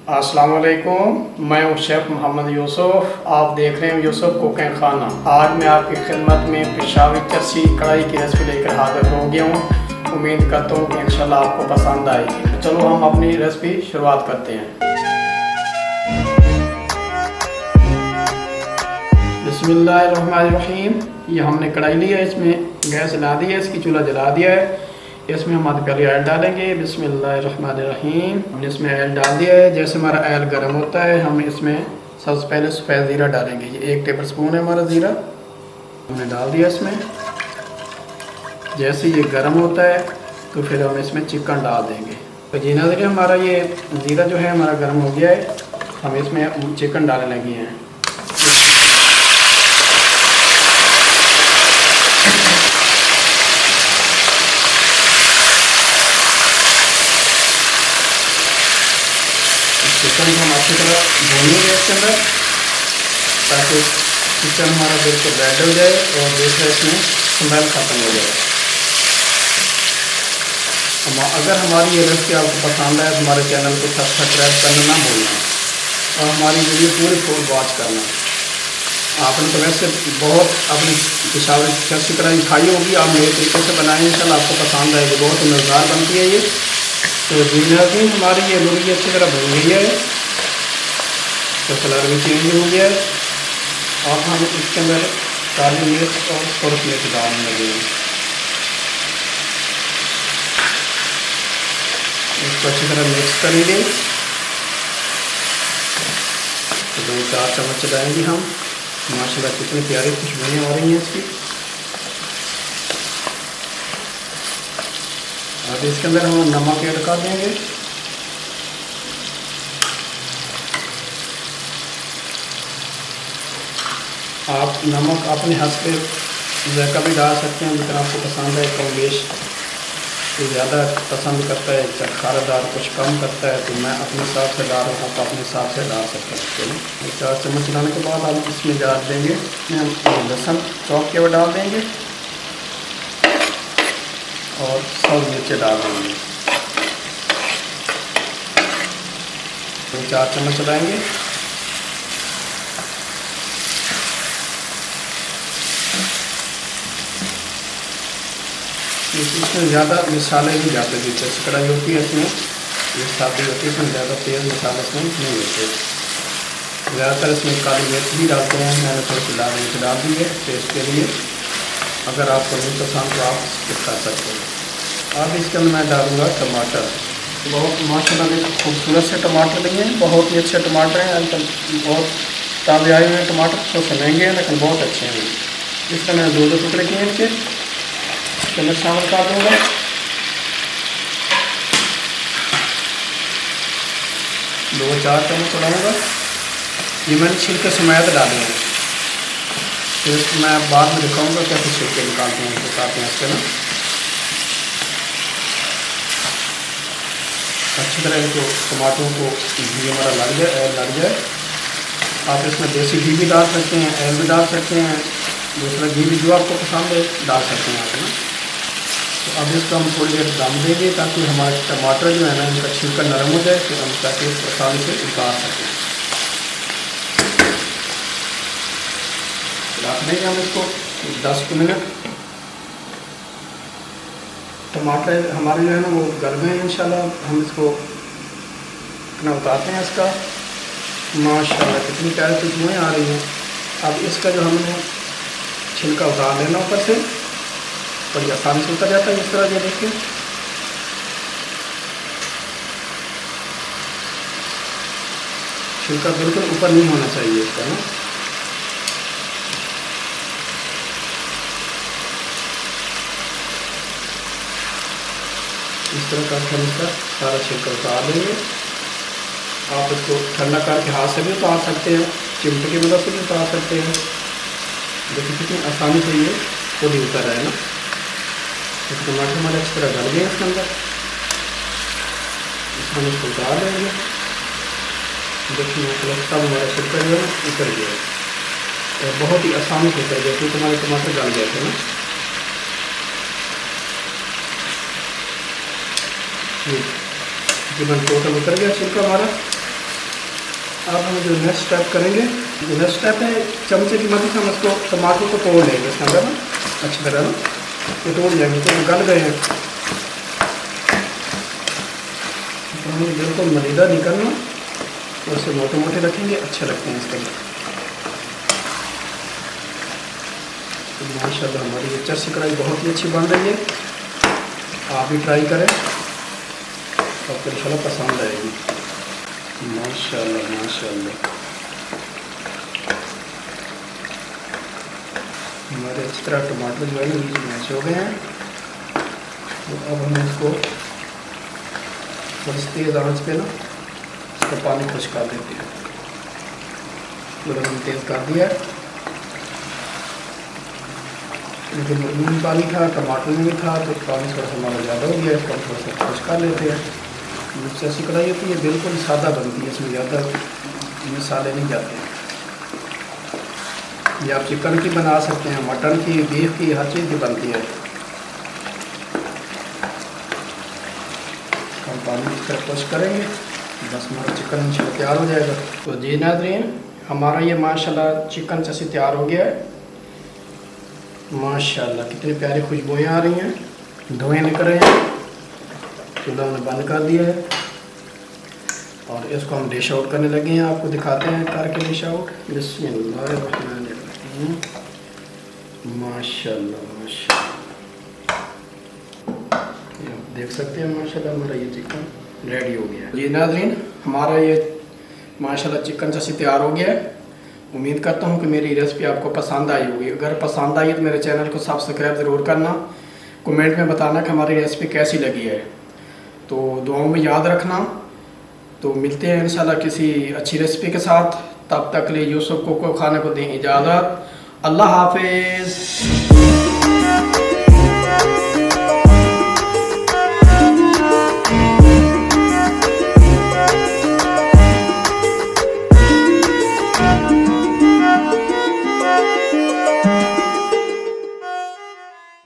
अस्सलाम वालेकुम। मैं हूँ शेफ़ मोहम्मद यूसुफ। आप देख रहे हैं यूसुफ कुकिंग खाना। आज मैं आपकी खिदमत में पेशावरी चस्सी कढ़ाई की रेसिपी लेकर हाजिर हो गया हूँ। उम्मीद करता हूँ कि इंशाल्लाह आपको पसंद आएगी। तो चलो हम अपनी रेसिपी शुरुआत करते हैं। बिस्मिल्लाहिर्रहमानिर्रहीम। ये हमने कढ़ाई ली है, इसमें गैस जला दी है, इसकी चूल्हा जला दिया है। इसमें हम आधी पहले ऑयल डालेंगे। बिस्मिल्लाहिर्रहमानिर्रहीम। हमने इसमें ऑयल डाल दिया है। जैसे हमारा ऑयल गर्म होता है हम इसमें सबसे पहले सफ़ेद ज़ीरा डालेंगे। ये 1 टेबल स्पून है हमारा ज़ीरा, हमने डाल दिया इसमें। जैसे ये गर्म होता है तो फिर हम इसमें चिकन डाल देंगे। तो जी नाज़रीन, हमारा ये ज़ीरा जो है हमारा गर्म हो गया है, हम इसमें चिकन डालने लगे हैं। चिकन को हम अच्छी तरह भूनेंगे इसके अंदर, ताकि चिकन हमारा बिल्कुल रेड हो जाए और दूसरा इसमें स्मेल ख़त्म हो जाए। अगर हमारी ये रेसिपी आपको पसंद है तो हमारे चैनल को सब्सक्राइब करना ना भूलना और हमारी वीडियो पूरी फुल वॉच करना। आपने तो वैसे बहुत अपनी पेशावरी चस्सी कढ़ाई खाई होगी, आप मेरे तरीके से बनाएं, इंशाल्लाह आपको पसंद आएगी। बहुत मज़ेदार बनती है ये। तो जी हमारी ये मुर्गी अच्छी तरह भून गई है, तो कलर भी चेंज हो गया है। अब हम इसके अंदर काली मिर्च और सुरख मिर्च डालने लगे हैं। इसको अच्छी तरह मिक्स करेंगे। तो 2-4 चम्मच डालेंगे हम। माशाल्लाह कितनी प्यारी खुशबुएं आ रही हैं इसकी। अब इसके अंदर हम नमक ऐड कर देंगे। आप नमक अपने हस्ब ज़ायका भी डाल सकते हैं, जितना आपको पसंद है। कम बेश कोई ज़्यादा पसंद करता है, खारादार कुछ कम करता है, तो मैं अपने हिसाब से डाल रहा हूँ, आप अपने हिसाब से डाल सकते हैं। चलो 4 चम्मच डालने के बाद हम इसमें डाल देंगे, हम लहसुन चॉप के हुए डाल देंगे और सब मिर्चें डाल देंगे। 4 चम्मच डालेंगे। इसमें ज़्यादा मसाले नहीं जाते, जैसे कढ़ाई होती है इसमें ये सादी होती है, इसमें ज़्यादा तेज़ मसाले इसमें नहीं होते। ज़्यादातर इसमें काली मिर्च भी डालते हैं, मैंने थोड़ी सी लाल मिर्च डाल दी है टेस्ट के लिए। अगर आपको नहीं पसंद तो आप स्किप कर सकते हैं। अब इसके अंदर मैं डालूँगा टमाटर। बहुत माशाल्लाह में खूबसूरत से टमाटर लिए हैं, बहुत ही अच्छे टमाटर हैं। आजकल बहुत ताज़े आए हुए हैं टमाटर, थोड़े से महंगे हैं लेकिन बहुत अच्छे हैं। इसका मैंने 2 टुकड़े किए हैं इनके, इसके अंदर शामिल कर दूँगा। दो 4 चम्मच डालूँगा। ये मैंने छिलके समेत डाले हैं, फिर मैं बाद में दिखाऊँगा कैसे छिलके निकालते हैं, बताते हैं इसके ना। अच्छी तरह इनको टमाटरों को घी हमारा लग जाए। आप इसमें देसी घी भी डाल सकते हैं, ऑयल भी डाल सकते हैं, दूसरा घी भी जो आपको पसंद है डाल सकते हैं आप ना। तो अब इसको हम थोड़ी देर दम देंगे ताकि हमारे टमाटर जो है ना इनका छिलका नरम हो जाए, फिर हम ताकि इसको आसानी से उतार सकें। रख देंगे हम इसको 10 मिनट। टमाटर हमारे जो है ना वो गल गए हैं, इंशाल्लाह हम इसको अपना उतारते हैं इसका। माशाल्लाह कितनी प्यारी खुशबुएं आ रही हैं। अब इसका जो हमने छिलका उतार लेना ऊपर से, बड़ी आसानी से उतर जाता है इस तरह। ये देखिए छिलका बिल्कुल ऊपर नहीं होना चाहिए इसका ना। इस तरह का हम इसका सारा छिलका उतार लेंगे। आप इसको ठंडा करके हाथ से भी उतार सकते हैं, चिमटे की मदद से भी उतार सकते हैं। देखिए कितनी आसानी से ये खुद ही उतर रहा है ना। तो टमाटर हमारे अच्छी तरह गल गए इसके अंदर, इसमें हम इसको उतार लेंगे। देखिए मतलब सब हमारा छिलका जो है ना उतर गया है और बहुत ही आसानी से उतर गया, क्योंकि हमारे टमाटर गल गए थे ना। तकरीबन टोटल उतर गया छिलका हमारा। अब हम जो नेक्स्ट स्टेप करेंगे, जो नेक्स्ट स्टेप है, चमचे की मदद से हम इसको टमाटर को तोड़ लेंगे इसके अंदर ना अच्छी तरह ना, ये तोड़ जाएंगे तो गल गए हैं। तो हमें बिल्कुल मलीदा नहीं करना, तो इसे मोटे मोटे रखेंगे, अच्छे लगते हैं इसके अंदर। तो माशाल्लाह हमारी ये चरसी कढ़ाई बहुत ही अच्छी बन रही है, आप भी ट्राई करें, आपको इंशाल्लाह पसंद आएगी। माशाल्लाह माशाल्लाह हमारे अच्छी तरह टमाटर जो है ना बीच मैच हो गए हैं। तो अब हम इसको थोड़ी तेज़ आंच पे ना इसका पानी खुश कर देते हैं। तो हम तेज़ कर दिया है, लेकिन मुर्गी में पानी था, टमाटर में भी था, तो पानी थोड़ा सा हमारा ज़्यादा हो गया, इसको हम थोड़ा सा खुश कर लेते हैं। चरसी कढ़ाई होती है बिल्कुल सादा बनती है, इसमें ज़्यादा मसाले नहीं जाते हैं। ये आप चिकन की बना सकते हैं, मटन की, बीफ की, हर चीज़ की बनती है। हम पानी की तरफ खुश करेंगे, बस हमारा चिकन इंशाल्लाह तैयार हो जाएगा। तो जी नाज़रीन, हमारा ये माशाल्लाह चिकन चरसी तैयार हो गया है। माशाल्लाह कितनी प्यारी खुशबुएँ आ रही हैं, धुएँ निकल रहे हैं। चूल्हा हमने बंद कर दिया है और इसको हम डिश आउट करने लगे हैं। आपको दिखाते हैं करके डिश आउट। बिस्मिल्लाहिर्रहमानिर्रहीम। माशाल्लाह माशाल्लाह, ये आप देख सकते हैं माशाल्लाह हमारा ये चिकन रेडी हो गया है। जी नाज़रीन, हमारा ये माशाल्लाह चिकन चरसी तैयार हो गया है। उम्मीद करता हूँ कि मेरी रेसिपी आपको पसंद आई होगी। अगर पसंद आई तो मेरे चैनल को सब्सक्राइब ज़रूर करना, कमेंट में बताना कि हमारी रेसिपी कैसी लगी है। तो दुआओं में याद रखना। तो मिलते हैं इंशाल्लाह किसी अच्छी रेसिपी के साथ। तब तक लिए यूसुफ को खाने को दें इजाज़त। अल्लाह हाफिज़।